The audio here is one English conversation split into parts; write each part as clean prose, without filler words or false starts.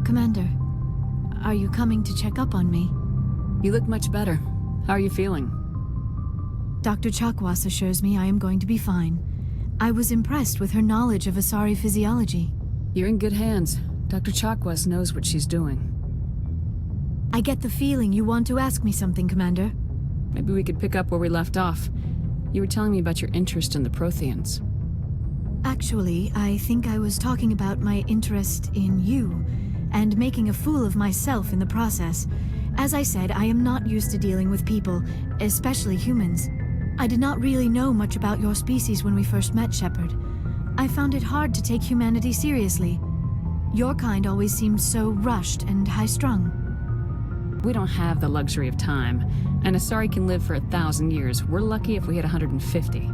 Commander, are you coming to check up on me? You look much better. How are you feeling? Dr. Chakwas assures me I am going to be fine. I was impressed with her knowledge of Asari physiology. You're in good hands. Dr. Chakwas knows what she's doing. I get the feeling you want to ask me something, Commander. Maybe we could pick up where we left off. You were telling me about your interest in the Protheans. Actually, I think I was talking about my interest in you, and making a fool of myself in the process. As I said, I am not used to dealing with people, especially humans. I did not really know much about your species when we first met, Shepard. I found it hard to take humanity seriously. Your kind always seemed so rushed and high-strung. We don't have the luxury of time, and Asari can live for 1,000 years. We're lucky if we hit 150.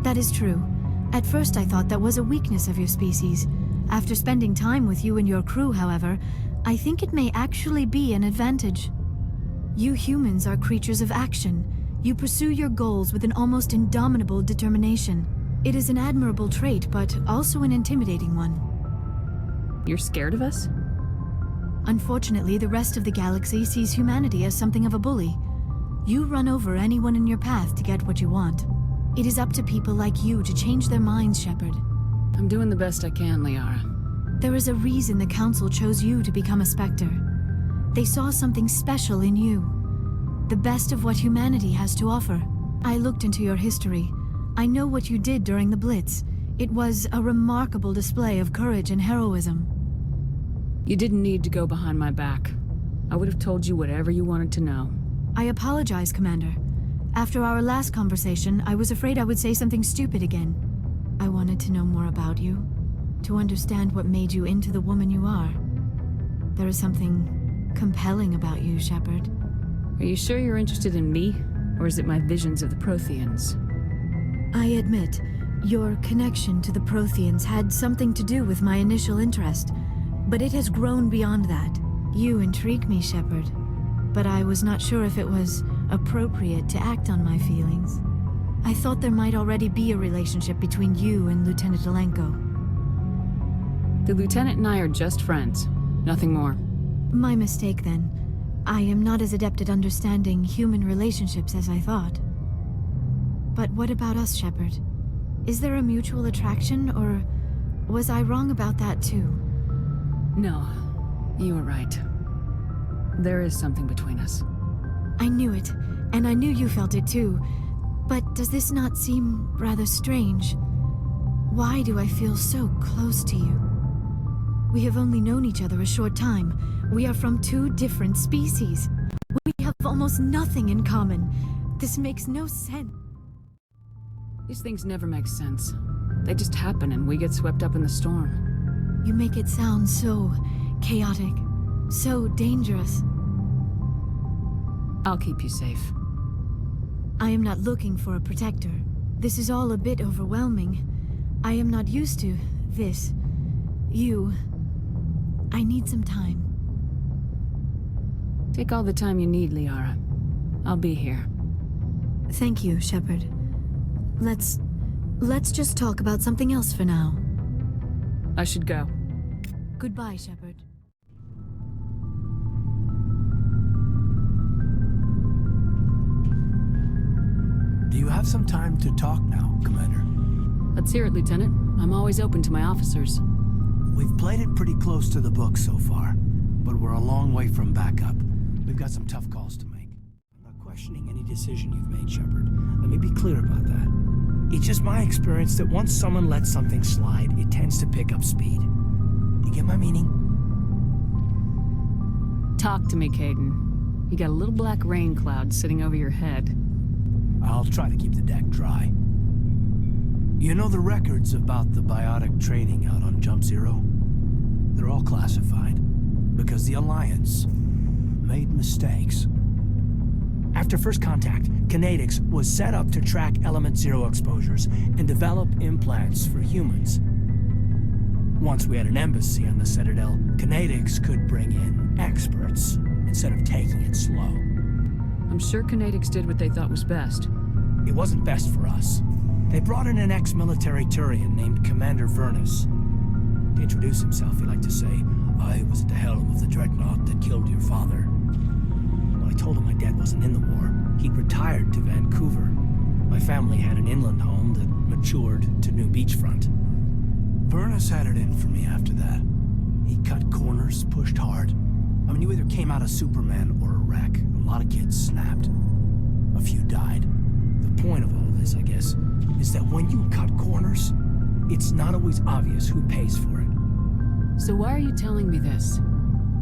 That is true. At first I thought that was a weakness of your species. After spending time with you and your crew, however, I think it may actually be an advantage. You humans are creatures of action. You pursue your goals with an almost indomitable determination. It is an admirable trait, but also an intimidating one. You're scared of us? Unfortunately, the rest of the galaxy sees humanity as something of a bully. You run over anyone in your path to get what you want. It is up to people like you to change their minds, Shepard. I'm doing the best I can, Liara. There is a reason the Council chose you to become a Spectre. They saw something special in you. The best of what humanity has to offer. I looked into your history. I know what you did during the Blitz. It was a remarkable display of courage and heroism. You didn't need to go behind my back. I would have told you whatever you wanted to know. I apologize, Commander. After our last conversation, I was afraid I would say something stupid again. I wanted to know more about you, to understand what made you into the woman you are. There is something compelling about you, Shepard. Are you sure you're interested in me, or is it my visions of the Protheans? I admit, your connection to the Protheans had something to do with my initial interest, but it has grown beyond that. You intrigue me, Shepard, but I was not sure if it was appropriate to act on my feelings. I thought there might already be a relationship between you and Lieutenant Alenko. The Lieutenant and I are just friends, nothing more. My mistake, then. I am not as adept at understanding human relationships as I thought. But what about us, Shepard? Is there a mutual attraction, or was I wrong about that too? No, you were right. There is something between us. I knew it, and I knew you felt it too. But does this not seem rather strange? Why do I feel so close to you? We have only known each other a short time. We are from two different species. We have almost nothing in common. This makes no sense. These things never make sense. They just happen and we get swept up in the storm. You make it sound so chaotic, so dangerous. I'll keep you safe. I am not looking for a protector. This is all a bit overwhelming. I am not used to this. You. I need some time. Take all the time you need, Liara. I'll be here. Thank you, Shepard. Let's just talk about something else for now. I should go. Goodbye, Shepard. Do you have some time to talk now, Commander? Let's hear it, Lieutenant. I'm always open to my officers. We've played it pretty close to the book so far, but we're a long way from backup. We've got some tough calls to make. I'm not questioning any decision you've made, Shepard. Let me be clear about that. It's just my experience that once someone lets something slide, it tends to pick up speed. You get my meaning? Talk to me, Kaidan. You got a little black rain cloud sitting over your head. I'll try to keep the deck dry. You know the records about the biotic training out on Jump Zero? They're all classified, because the Alliance made mistakes. After first contact, Kinetics was set up to track Element Zero exposures and develop implants for humans. Once we had an embassy on the Citadel, Kinetics could bring in experts instead of taking it slow. I'm sure Kinetics did what they thought was best. It wasn't best for us. They brought in an ex-military Turian named Commander Vernus. To introduce himself, he liked to say, I was at the helm of the dreadnought that killed your father. When I told him my dad wasn't in the war, he'd retired to Vancouver. My family had an inland home that matured to new beachfront. Vernus had it in for me after that. He cut corners, pushed hard. I mean, you either came out a Superman or a wreck. A lot of kids snapped. A few died. The point of all this, I guess, is that when you cut corners, it's not always obvious who pays for it. So why are you telling me this?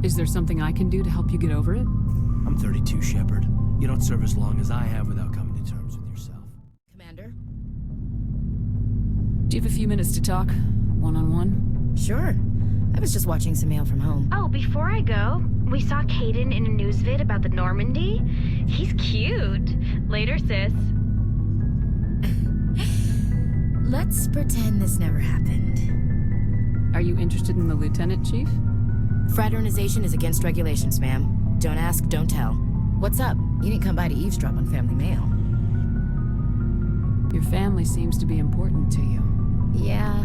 Is there something I can do to help you get over it? I'm 32, Shepard. You don't serve as long as I have without coming to terms with yourself. Commander? Do you have a few minutes to talk? One-on-one? Sure. I was just watching some mail from home. Oh, before I go, we saw Caden in a news vid about the Normandy. He's cute. Later, sis. Let's pretend this never happened. Are you interested in the Lieutenant, Chief? Fraternization is against regulations, ma'am. Don't ask, don't tell. What's up? You didn't come by to eavesdrop on family mail. Your family seems to be important to you. Yeah,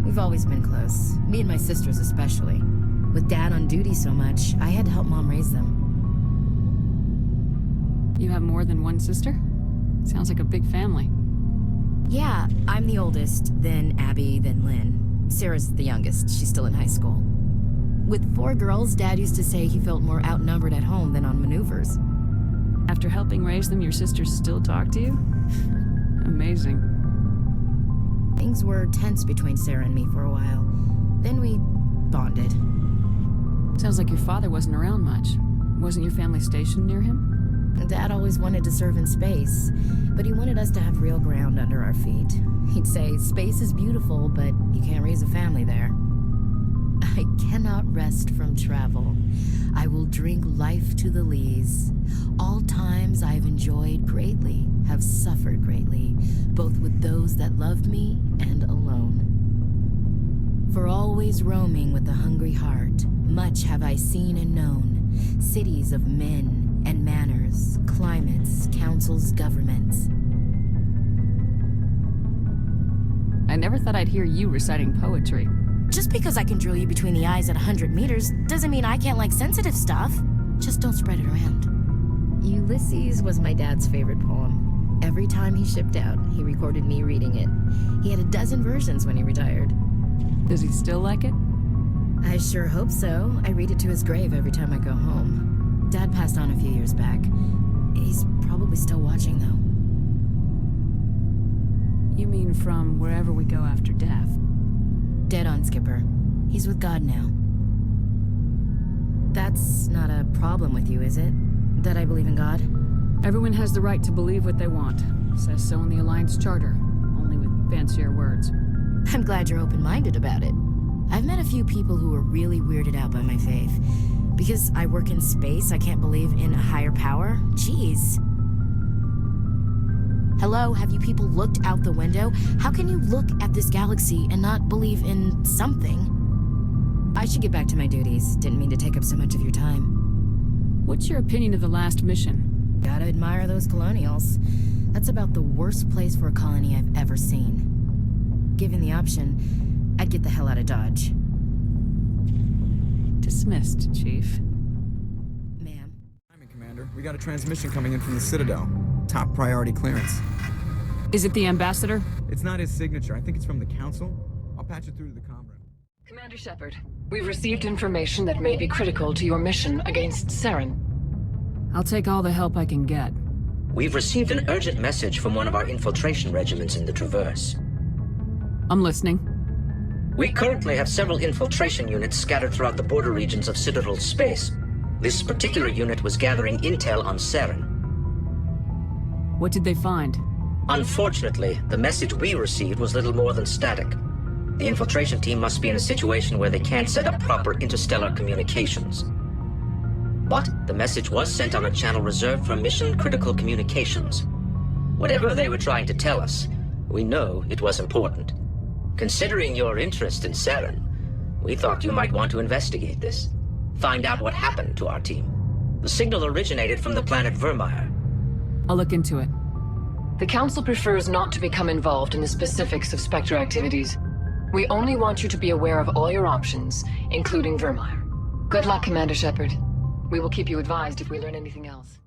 we've always been close. Me and my sisters especially. With Dad on duty so much, I had to help Mom raise them. You have more than one sister? Sounds like a big family. Yeah, I'm the oldest, then Abby, then Lynn. Sarah's the youngest. She's still in high school. With 4 girls, Dad used to say he felt more outnumbered at home than on maneuvers. After helping raise them, your sisters still talk to you? Amazing. Things were tense between Sarah and me for a while. Then we bonded. Sounds like your father wasn't around much. Wasn't your family stationed near him? Dad always wanted to serve in space, but he wanted us to have real ground under our feet. He'd say, space is beautiful, but you can't raise a family there. I cannot rest from travel. I will drink life to the lees. All times I have enjoyed greatly, have suffered greatly, both with those that loved me and alone. For always roaming with a hungry heart, much have I seen and known, cities of men and manners, climates, councils, governments. I never thought I'd hear you reciting poetry. Just because I can drill you between the eyes at 100 meters doesn't mean I can't like sensitive stuff. Just don't spread it around. Ulysses was my dad's favorite poem. Every time he shipped out, he recorded me reading it. He had a dozen versions when he retired. Does he still like it? I sure hope so. I read it to his grave every time I go home. Dad passed on a few years back. He's probably still watching, though. You mean from wherever we go after death? Dead on, Skipper. He's with God now. That's not a problem with you, is it? That I believe in God? Everyone has the right to believe what they want. Says so in the Alliance Charter, only with fancier words. I'm glad you're open-minded about it. I've met a few people who are really weirded out by my faith. Because I work in space, I can't believe in a higher power? Jeez. Hello, have you people looked out the window? How can you look at this galaxy and not believe in something? I should get back to my duties. Didn't mean to take up so much of your time. What's your opinion of the last mission? Gotta admire those colonials. That's about the worst place for a colony I've ever seen. Given the option, I'd get the hell out of Dodge. Dismissed, Chief. Ma'am. Commander, we got a transmission coming in from the Citadel. Top priority clearance. Is it the Ambassador? It's not his signature. I think it's from the Council. I'll patch it through to the comm room. Commander Shepard, we've received information that may be critical to your mission against Saren. I'll take all the help I can get. We've received an urgent message from one of our infiltration regiments in the Traverse. I'm listening. We currently have several infiltration units scattered throughout the border regions of Citadel space. This particular unit was gathering intel on Saren. What did they find? Unfortunately, the message we received was little more than static. The infiltration team must be in a situation where they can't set up proper interstellar communications. But the message was sent on a channel reserved for mission-critical communications. Whatever they were trying to tell us, we know it was important. Considering your interest in Saren, we thought you might want to investigate this. Find out what happened to our team. The signal originated from the planet Vermeer. I'll look into it. The Council prefers not to become involved in the specifics of Spectre activities. We only want you to be aware of all your options, including Vermeer. Good luck, Commander Shepard. We will keep you advised if we learn anything else.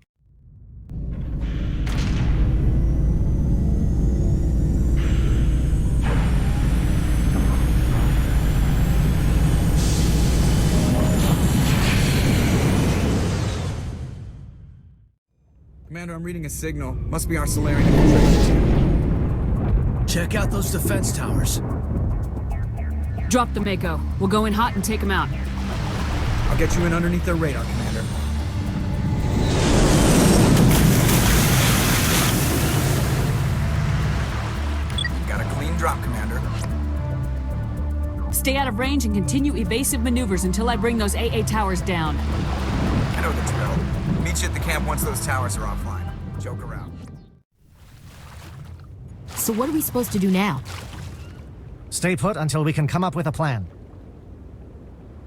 Commander, I'm reading a signal. Must be our Solarian infiltration team. Check out those defense towers. Drop the Mako. We'll go in hot and take them out. I'll get you in underneath their radar, Commander. Got a clean drop, Commander. Stay out of range and continue evasive maneuvers until I bring those AA towers down. I know the drill. Meet you at the camp once those towers are offline. Joke around. So what are we supposed to do now? Stay put until we can come up with a plan.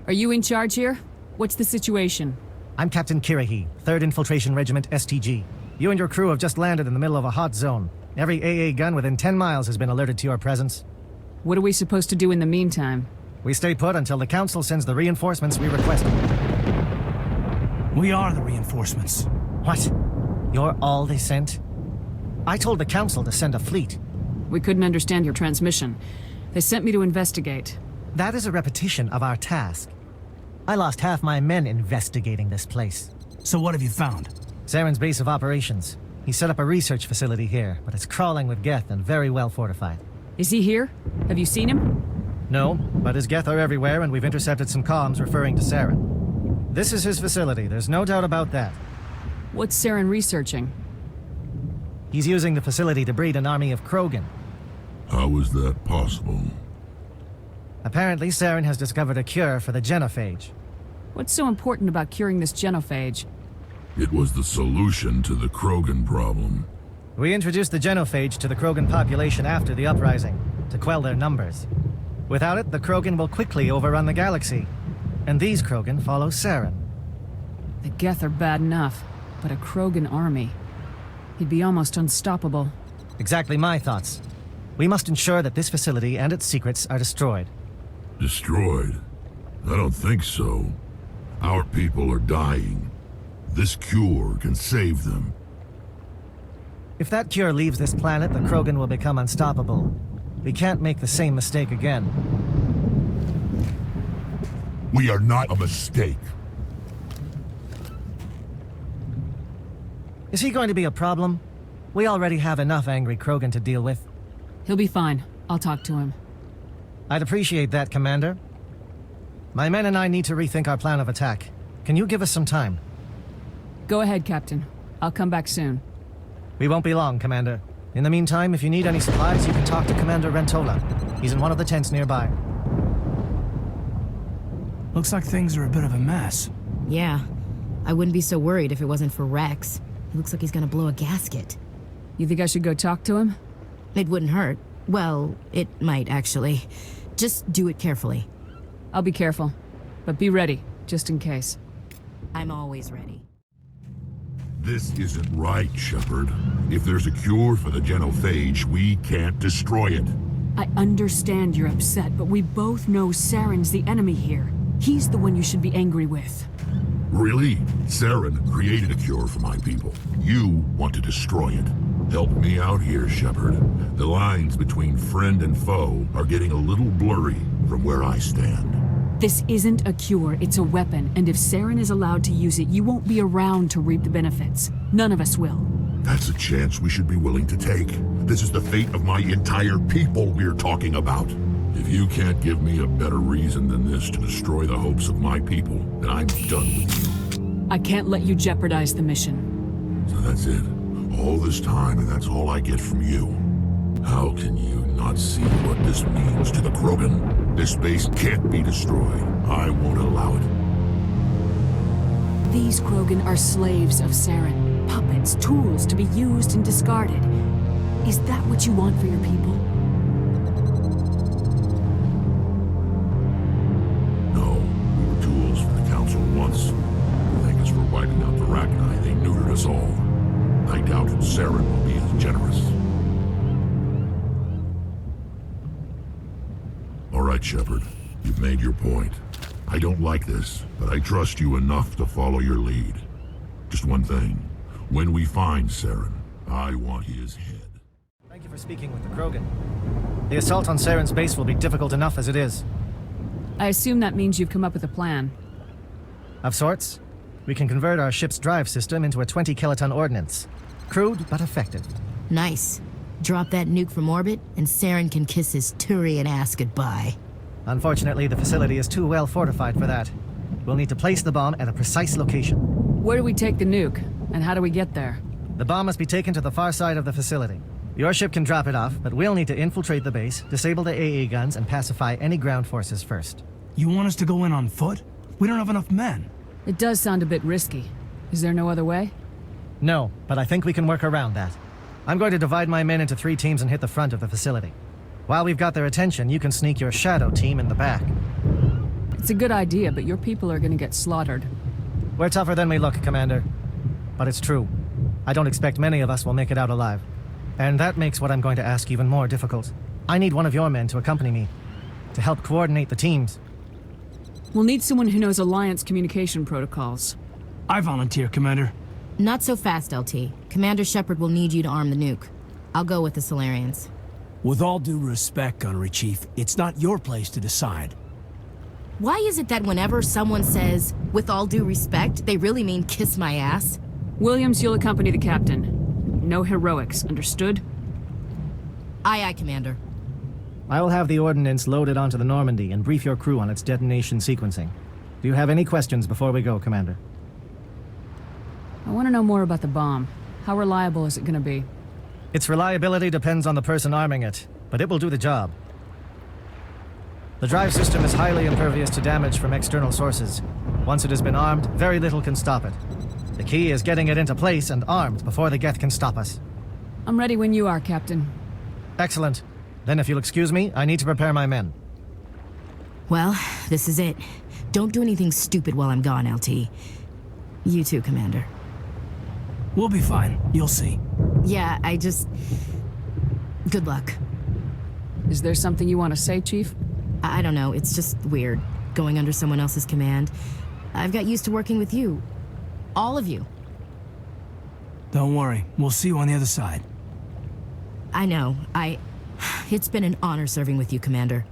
Are you in charge here? What's the situation? I'm Captain Kirahi, 3rd Infiltration Regiment STG. You and your crew have just landed in the middle of a hot zone. Every AA gun within 10 miles has been alerted to your presence. What are we supposed to do in the meantime? We stay put until the Council sends the reinforcements we requested. We are the reinforcements. What? You're all they sent? I told the Council to send a fleet. We couldn't understand your transmission. They sent me to investigate. That is a repetition of our task. I lost half my men investigating this place. So what have you found? Saren's base of operations. He set up a research facility here, but it's crawling with Geth and very well fortified. Is he here? Have you seen him? No, but his Geth are everywhere and we've intercepted some comms referring to Saren. This is his facility, there's no doubt about that. What's Saren researching? He's using the facility to breed an army of Krogan. How is that possible? Apparently, Saren has discovered a cure for the genophage. What's so important about curing this genophage? It was the solution to the Krogan problem. We introduced the genophage to the Krogan population after the uprising, to quell their numbers. Without it, the Krogan will quickly overrun the galaxy. And these Krogan follow Saren. The Geth are bad enough, but a Krogan army. He'd be almost unstoppable. Exactly my thoughts. We must ensure that this facility and its secrets are destroyed. Destroyed? I don't think so. Our people are dying. This cure can save them. If that cure leaves this planet, the Krogan will become unstoppable. We can't make the same mistake again. We are not a mistake. Is he going to be a problem? We already have enough angry Krogan to deal with. He'll be fine. I'll talk to him. I'd appreciate that, Commander. My men and I need to rethink our plan of attack. Can you give us some time? Go ahead, Captain. I'll come back soon. We won't be long, Commander. In the meantime, if you need any supplies, you can talk to Commander Rentola. He's in one of the tents nearby. Looks like things are a bit of a mess. Yeah. I wouldn't be so worried if it wasn't for Rex. He looks like he's gonna blow a gasket. You think I should go talk to him? It wouldn't hurt. Well, it might, actually. Just do it carefully. I'll be careful. But be ready, just in case. I'm always ready. This isn't right, Shepard. If there's a cure for the genophage, we can't destroy it. I understand you're upset, but we both know Saren's the enemy here. He's the one you should be angry with. Really? Saren created a cure for my people. You want to destroy it. Help me out here, Shepard. The lines between friend and foe are getting a little blurry from where I stand. This isn't a cure, it's a weapon, and if Saren is allowed to use it, you won't be around to reap the benefits. None of us will. That's a chance we should be willing to take. This is the fate of my entire people we're talking about. If you can't give me a better reason than this to destroy the hopes of my people, then I'm done with you. I can't let you jeopardize the mission. So that's it. All this time, and that's all I get from you. How can you not see what this means to the Krogan? This base can't be destroyed. I won't allow it. These Krogan are slaves of Saren. Puppets, tools to be used and discarded. Is that what you want for your people? No, we were tools for the Council once. Thank us for wiping out the Rachni. They neutered us all. I doubt Saren will be as generous. All right, Shepard. You've made your point. I don't like this, but I trust you enough to follow your lead. Just one thing. When we find Saren, I want his head. Thank you for speaking with the Krogan. The assault on Saren's base will be difficult enough as it is. I assume that means you've come up with a plan. Of sorts. We can convert our ship's drive system into a 20-kiloton ordnance. Crude, but effective. Nice. Drop that nuke from orbit, and Saren can kiss his Turian ass goodbye. Unfortunately, the facility is too well fortified for that. We'll need to place the bomb at a precise location. Where do we take the nuke? And how do we get there? The bomb must be taken to the far side of the facility. Your ship can drop it off, but we'll need to infiltrate the base, disable the AA guns, and pacify any ground forces first. You want us to go in on foot? We don't have enough men. It does sound a bit risky. Is there no other way? No, but I think we can work around that. I'm going to divide my men into 3 teams and hit the front of the facility. While we've got their attention, you can sneak your shadow team in the back. It's a good idea, but your people are gonna get slaughtered. We're tougher than we look, Commander. But it's true. I don't expect many of us will make it out alive. And that makes what I'm going to ask even more difficult. I need one of your men to accompany me, to help coordinate the teams. We'll need someone who knows Alliance communication protocols. I volunteer, Commander. Not so fast, LT. Commander Shepard will need you to arm the nuke. I'll go with the Solarians. With all due respect, Gunnery Chief, it's not your place to decide. Why is it that whenever someone says, with all due respect, they really mean kiss my ass? Williams, you'll accompany the captain. No heroics, understood? Aye, aye, Commander. I will have the ordnance loaded onto the Normandy and brief your crew on its detonation sequencing. Do you have any questions before we go, Commander? I want to know more about the bomb. How reliable is it going to be? Its reliability depends on the person arming it, but it will do the job. The drive system is highly impervious to damage from external sources. Once it has been armed, very little can stop it. The key is getting it into place and armed before the Geth can stop us. I'm ready when you are, Captain. Excellent. Then if you'll excuse me, I need to prepare my men. Well, this is it. Don't do anything stupid while I'm gone, LT. You too, Commander. We'll be fine. You'll see. Yeah, good luck. Is there something you want to say, Chief? I don't know, it's just weird, going under someone else's command. I've got used to working with you. All of you. Don't worry, we'll see you on the other side. I know, it's been an honor serving with you, Commander.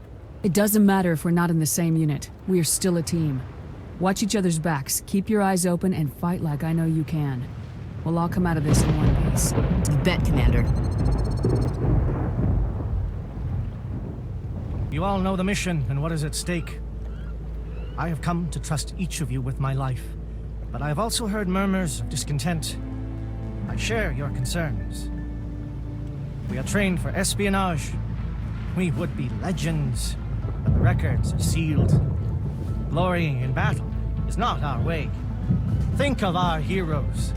It doesn't matter if we're not in the same unit. We are still a team. Watch each other's backs, keep your eyes open, and fight like I know you can. We'll all come out of this in one piece. You bet, Commander. You all know the mission and what is at stake. I have come to trust each of you with my life, but I have also heard murmurs of discontent. I share your concerns. We are trained for espionage. We would be legends, but the records are sealed. Glorying in battle is not our way. Think of our heroes.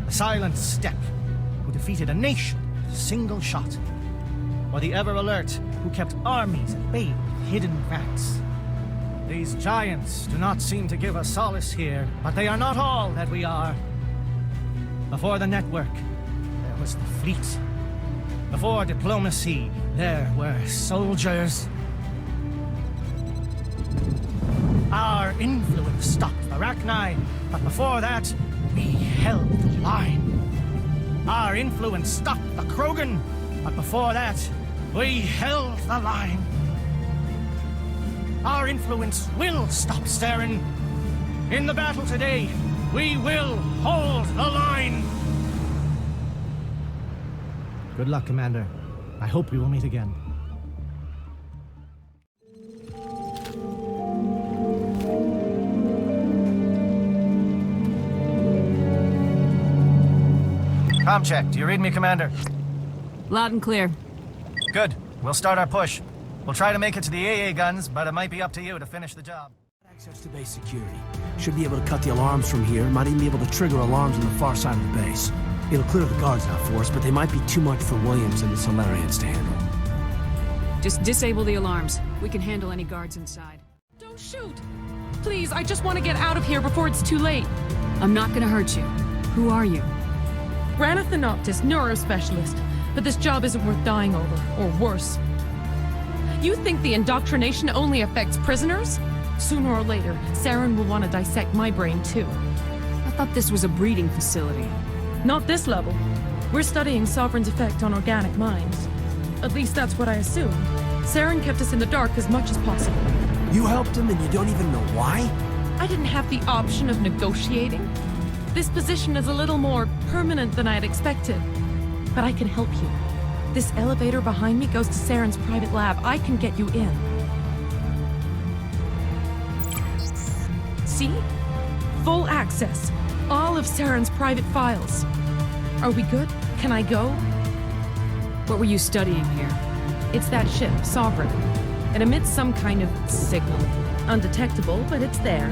The Silent Step, who defeated a nation with a single shot. Or the Ever Alert, who kept armies at bay with hidden facts. These giants do not seem to give us solace here, but they are not all that we are. Before the network, there was the fleet. Before diplomacy, there were soldiers. Our influence stopped Arachni, but before that, we held the line. Our influence stopped the Krogan, but before that, we held the line. Our influence will stop Saren. In the battle today, we will hold the line. Good luck, Commander. I hope we will meet again. Comm check. Do you read me, Commander? Loud and clear. Good. We'll start our push. We'll try to make it to the AA guns, but it might be up to you to finish the job. Access to base security. Should be able to cut the alarms from here. Might even be able to trigger alarms on the far side of the base. It'll clear the guards out for us, but they might be too much for Williams and the Solarians to handle. Just disable the alarms. We can handle any guards inside. Don't shoot! Please, I just want to get out of here before it's too late. I'm not gonna hurt you. Who are you? Branna Thanoptis, neurospecialist. But this job isn't worth dying over, or worse. You think the indoctrination only affects prisoners? Sooner or later, Saren will want to dissect my brain too. I thought this was a breeding facility. Not this level. We're studying Sovereign's effect on organic minds. At least that's what I assumed. Saren kept us in the dark as much as possible. You helped him and you don't even know why? I didn't have the option of negotiating. This position is a little more permanent than I had expected. But I can help you. This elevator behind me goes to Saren's private lab. I can get you in. See? Full access. All of Saren's private files. Are we good? Can I go? What were you studying here? It's that ship, Sovereign. It emits some kind of signal. Undetectable, but it's there.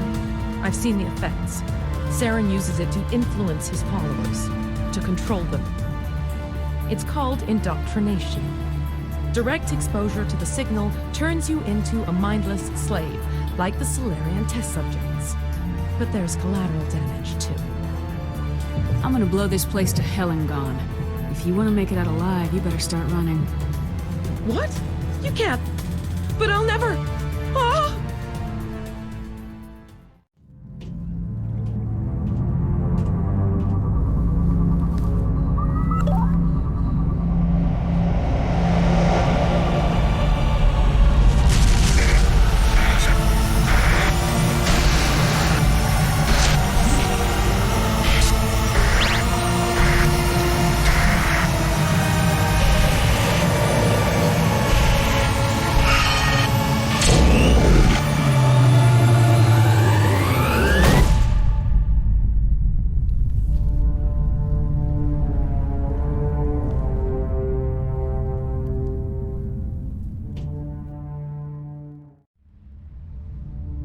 I've seen the effects. Saren uses it to influence his followers, to control them. It's called indoctrination. Direct exposure to the signal turns you into a mindless slave, like the Solarian test subjects. But there's collateral damage, too. I'm gonna blow this place to hell and gone. If you want to make it out alive, you better start running. What? You can't. But I'll never. Ah!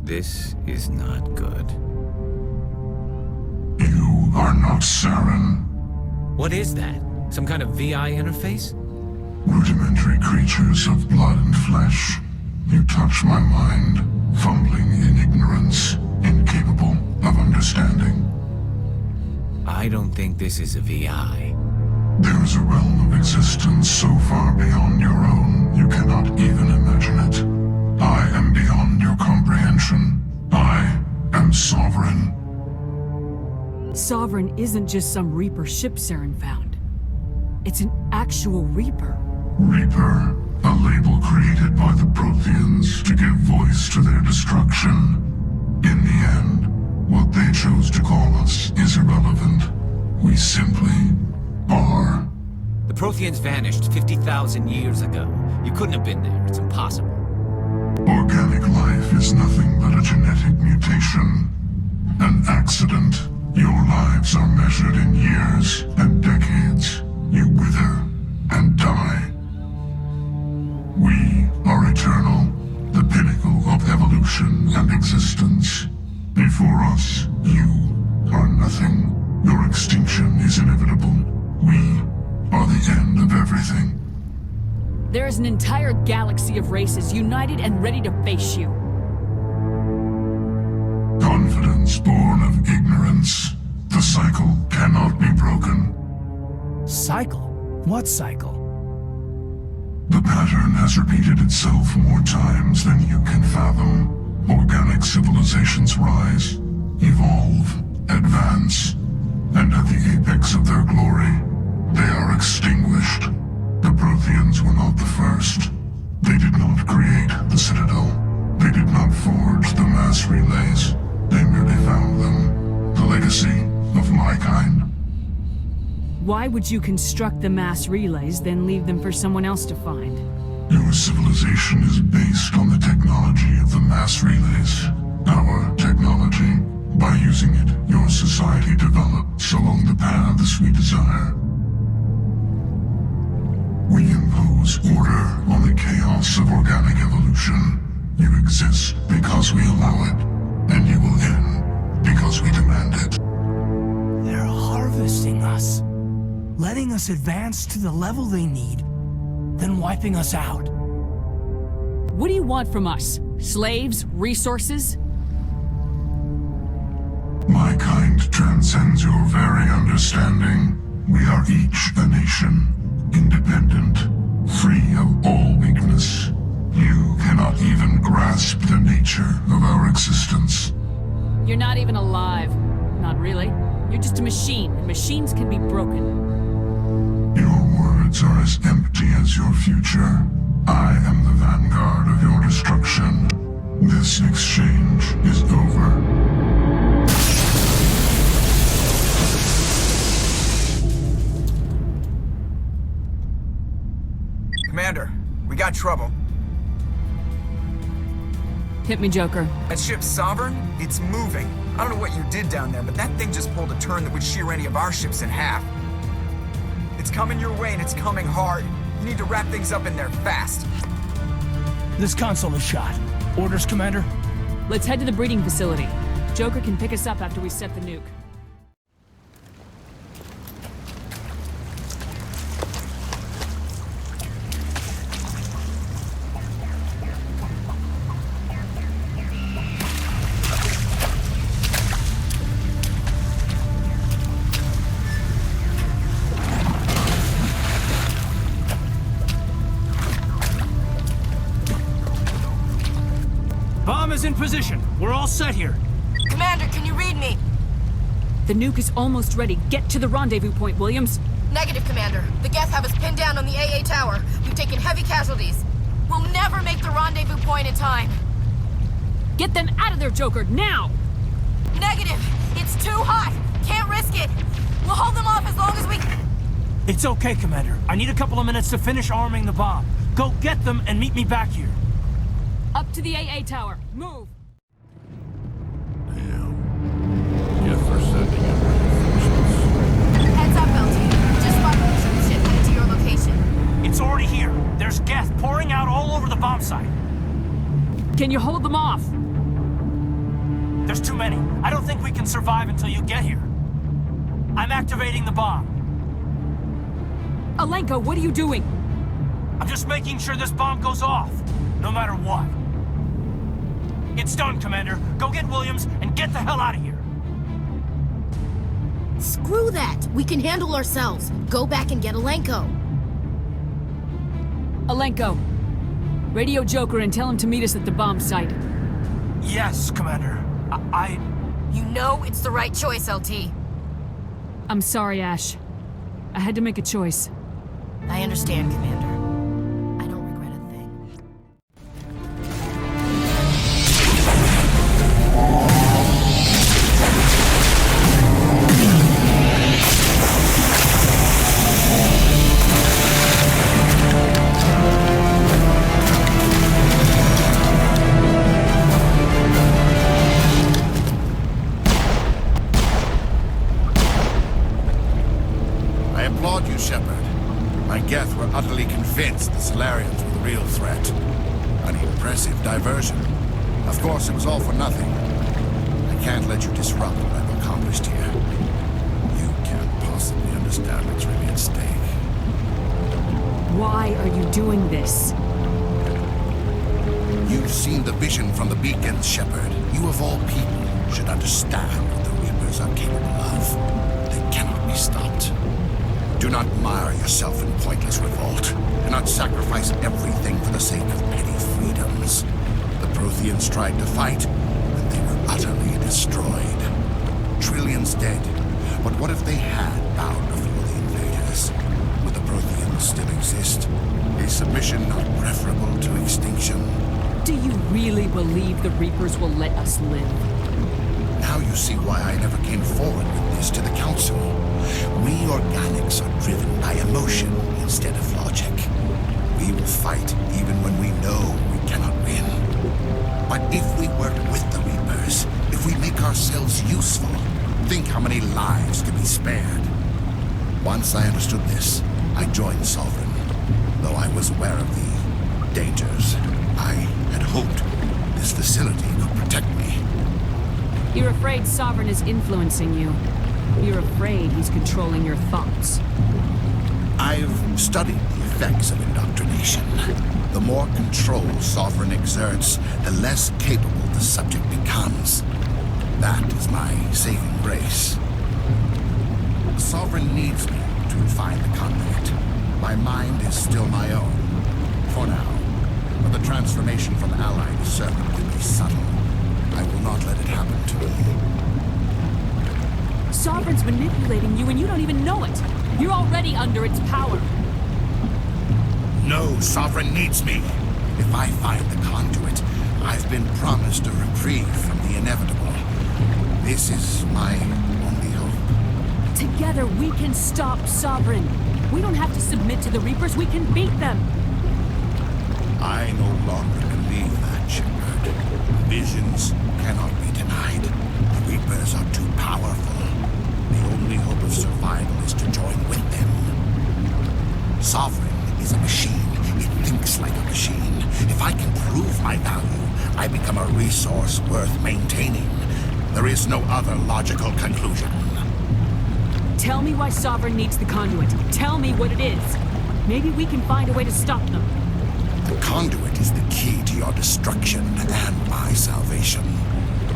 This is not good. You are not Saren. What is that? Some kind of VI interface? Rudimentary creatures of blood and flesh. You touch my mind, fumbling in ignorance, incapable of understanding. I don't think this is a VI. There is a realm of existence so far beyond your own, you cannot even imagine it. I am beyond your comprehension. I am Sovereign. Sovereign isn't just some Reaper ship Saren found. It's an actual Reaper. Reaper, a label created by the Protheans to give voice to their destruction. In the end, what they chose to call us is irrelevant. We simply are. The Protheans vanished 50,000 years ago. You couldn't have been there. It's impossible. Organic life is nothing but a genetic mutation. An accident. Your lives are measured in years and decades. You wither and die. We are eternal, the pinnacle of evolution and existence. Before us, you are nothing. Your extinction is inevitable. We are the end of everything. There is an entire galaxy of races united and ready to face you. Confidence born of ignorance. The cycle cannot be broken. Cycle? What cycle? The pattern has repeated itself more times than you can fathom. Organic civilizations rise, evolve, advance, and at the apex of their glory, they are extinguished. The Protheans were not the first. They did not create the Citadel. They did not forge the mass relays. They merely found them. The legacy of my kind. Why would you construct the mass relays, then leave them for someone else to find? Your civilization is based on the technology of the mass relays. Our technology. By using it, your society develops along the paths we desire. We impose order on the chaos of organic evolution. You exist because we allow it, and you will end because we demand it. They're harvesting us. Letting us advance to the level they need, then wiping us out. What do you want from us? Slaves? Resources? My kind transcends your very understanding. We are each a nation, independent, free of all weakness. You cannot even grasp the nature nature of our existence. You're not even alive. Not really. You're just a machine, and machines can be broken. Your words are as empty as your future. I am the vanguard of your destruction. This exchange is over. Commander, we got trouble. Hit me, Joker. That ship Sovereign, it's moving. I don't know what you did down there, but that thing just pulled a turn that would shear any of our ships in half. It's coming your way, and it's coming hard. You need to wrap things up in there fast. This console is shot. Orders, Commander? Let's head to the breeding facility. Joker can pick us up after we set the nuke. Bomb is in position. We're all set here. Commander, can you read me? The nuke is almost ready. Get to the rendezvous point, Williams. Negative, Commander. The Geth have us pinned down on the AA tower. We've taken heavy casualties. We'll never make the rendezvous point in time. Get them out of there, Joker, now! Negative! It's too hot! Can't risk it! We'll hold them off as long as we... It's okay, Commander. I need a couple of minutes to finish arming the bomb. Go get them and meet me back here. Up to the AA tower. Move! Damn. Geth are sending in reinforcements. Heads up, LT. Just spotted the troop ship headed to your location. It's already here. There's Geth pouring out all over the bomb site. Can you hold them off? There's too many. I don't think we can survive until you get here. I'm activating the bomb. Alenko, what are you doing? I'm just making sure this bomb goes off, no matter what. It's done, Commander. Go get Williams and get the hell out of here. Screw that! We can handle ourselves. Go back and get Alenko. Alenko, radio Joker and tell him to meet us at the bomb site. Yes, Commander. I... You know it's the right choice, LT. I'm sorry, Ash. I had to make a choice. I understand, Commander. I don't regret a thing. I applaud you, Shepard. My Geth were utterly convinced the Solarians were the real threat. An impressive diversion. Of course, it was all for nothing. I can't let you disrupt what I've accomplished here. You can't possibly understand what's really at stake. Why are you doing this? You've seen the vision from the beacons, Shepard. You of all people should understand what the Reapers are capable of. They cannot be stopped. Do not mire yourself in pointless revolt. Do not sacrifice everything for the sake of petty freedoms. The Protheans tried to fight, and they were utterly destroyed. Trillions dead. But what if they had bowed before the invaders? Would the Protheans still exist? Is submission not preferable to extinction? Do you really believe the Reapers will let us live? Now you see why I never came forward with this to the Council. We organics are driven by emotion instead of logic. We will fight even when we know we cannot win. But if we work with the Reapers, if we make ourselves useful, think how many lives could be spared. Once I understood this, I joined Sovereign. Though I was aware of the dangers, I had hoped this facility could protect me. You're afraid Sovereign is influencing you. You're afraid he's controlling your thoughts. I've studied the effects of indoctrination. The more control Sovereign exerts, the less capable the subject becomes. That is my saving grace. Sovereign needs me to find the conduit. My mind is still my own, for now. But the transformation from ally to servant will be subtle. I will not let it happen to me. Sovereign's manipulating you and you don't even know it. You're already under its power. No, Sovereign needs me. If I find the conduit, I've been promised a reprieve from the inevitable. This is my only hope. Together we can stop Sovereign. We don't have to submit to the Reapers, we can beat them. I no longer believe that, Shepard. Visions cannot be denied. The Reapers are too powerful. The only hope of survival is to join with them. Sovereign is a machine. It thinks like a machine. If I can prove my value, I become a resource worth maintaining. There is no other logical conclusion. Tell me why Sovereign needs the conduit. Tell me what it is. Maybe we can find a way to stop them. The conduit is the key to your destruction and my salvation.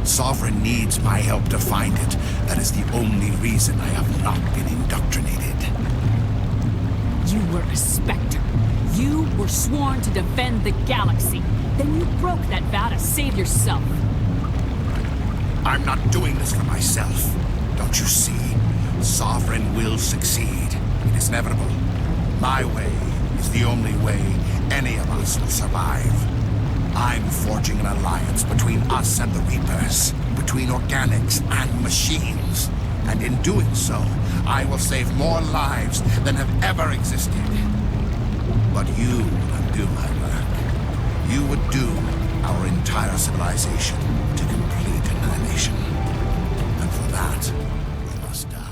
Sovereign needs my help to find it. That is the only reason I have not been indoctrinated. You were a Spectre. You were sworn to defend the galaxy. Then you broke that vow to save yourself. I'm not doing this for myself. Don't you see? Sovereign will succeed. It is inevitable. My way is the only way any of us will survive. I'm forging an alliance between us and the Reapers, between organics and machines. And in doing so, I will save more lives than have ever existed. But you would undo my work. You would doom our entire civilization to complete annihilation. And for that, we must die.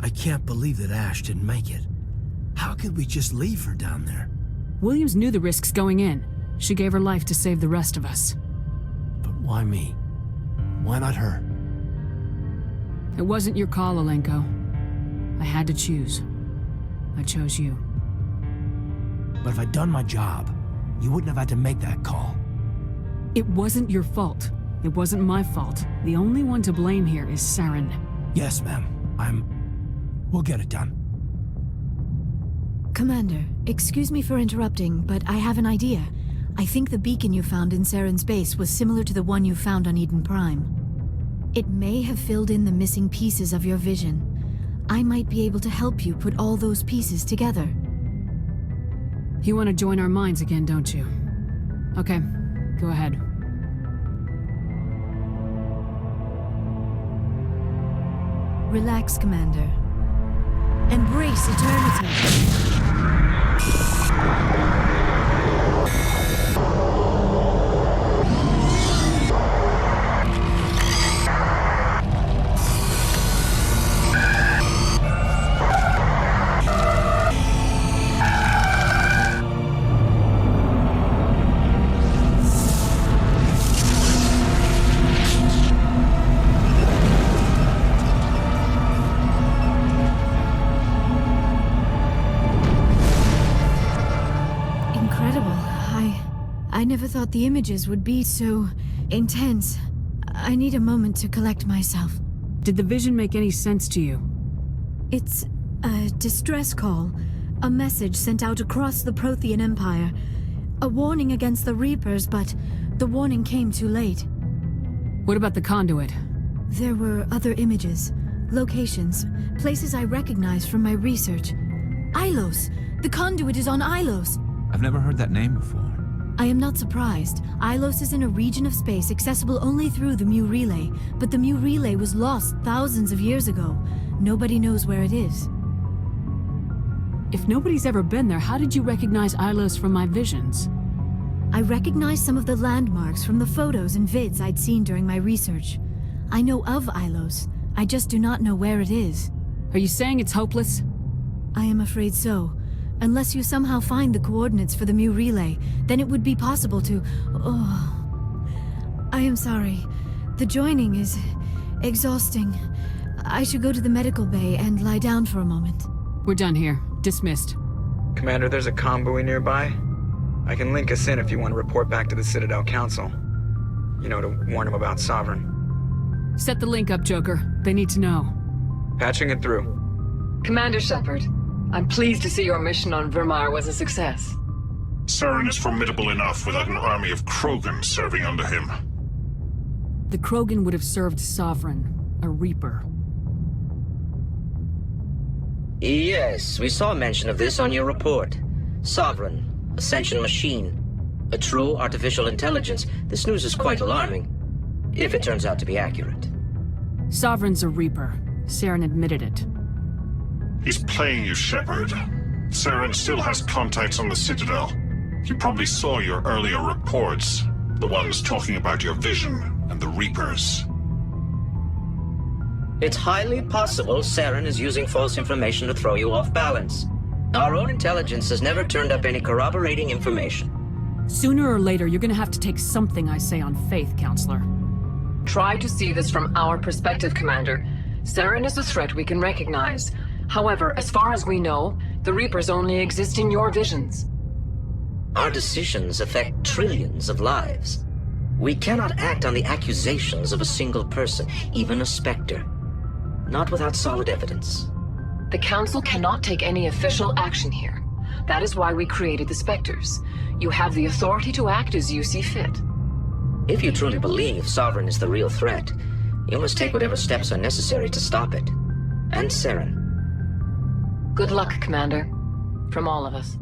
I can't believe that Ash didn't make it. How could we just leave her down there? Williams knew the risks going in. She gave her life to save the rest of us. But why me? Why not her? It wasn't your call, Alenko. I had to choose. I chose you. But if I'd done my job, you wouldn't have had to make that call. It wasn't your fault. It wasn't my fault. The only one to blame here is Saren. Yes, ma'am. We'll get it done. Commander, excuse me for interrupting, but I have an idea. I think the beacon you found in Saren's base was similar to the one you found on Eden Prime. It may have filled in the missing pieces of your vision. I might be able to help you put all those pieces together. You want to join our minds again, don't you? Okay, go ahead. Relax, Commander. Embrace eternity. I never thought the images would be so intense. I need a moment to collect myself. Did the vision make any sense to you? It's a distress call. A message sent out across the Prothean Empire. A warning against the Reapers, but the warning came too late. What about the conduit? There were other images, locations, places I recognized from my research. Ilos! The conduit is on Ilos! I've never heard that name before. I am not surprised. Ilos is in a region of space accessible only through the Mu Relay, but the Mu Relay was lost thousands of years ago. Nobody knows where it is. If nobody's ever been there, how did you recognize Ilos from my visions? I recognized some of the landmarks from the photos and vids I'd seen during my research. I know of Ilos. I just do not know where it is. Are you saying it's hopeless? I am afraid so. Unless you somehow find the coordinates for the Mu Relay, then it would be possible to... Oh... I am sorry. The joining is... exhausting. I should go to the medical bay and lie down for a moment. We're done here. Dismissed. Commander, there's a convoy nearby. I can link us in if you want to report back to the Citadel Council. You know, to warn them about Sovereign. Set the link up, Joker. They need to know. Patching it through. Commander Shepard, I'm pleased to see your mission on Virmire was a success. Saren is formidable enough without an army of Krogan serving under him. The Krogan would have served Sovereign, a Reaper. Yes, we saw mention of this on your report. Sovereign, Ascension machine, a true artificial intelligence. This news is quite alarming, if it turns out to be accurate. Sovereign's a Reaper. Saren admitted it. He's playing you, Shepard. Saren still has contacts on the Citadel. You probably saw your earlier reports, the ones talking about your vision and the Reapers. It's highly possible Saren is using false information to throw you off balance. Our own intelligence has never turned up any corroborating information. Sooner or later, you're gonna have to take something I say on faith, Counselor. Try to see this from our perspective, Commander. Saren is a threat we can recognize. However, as far as we know, the Reapers only exist in your visions. Our decisions affect trillions of lives. We cannot act on the accusations of a single person, even a Spectre. Not without solid evidence. The Council cannot take any official action here. That is why we created the Spectres. You have the authority to act as you see fit. If you truly believe Sovereign is the real threat, you must take whatever steps are necessary to stop it. And Saren. Good luck, Commander. From all of us.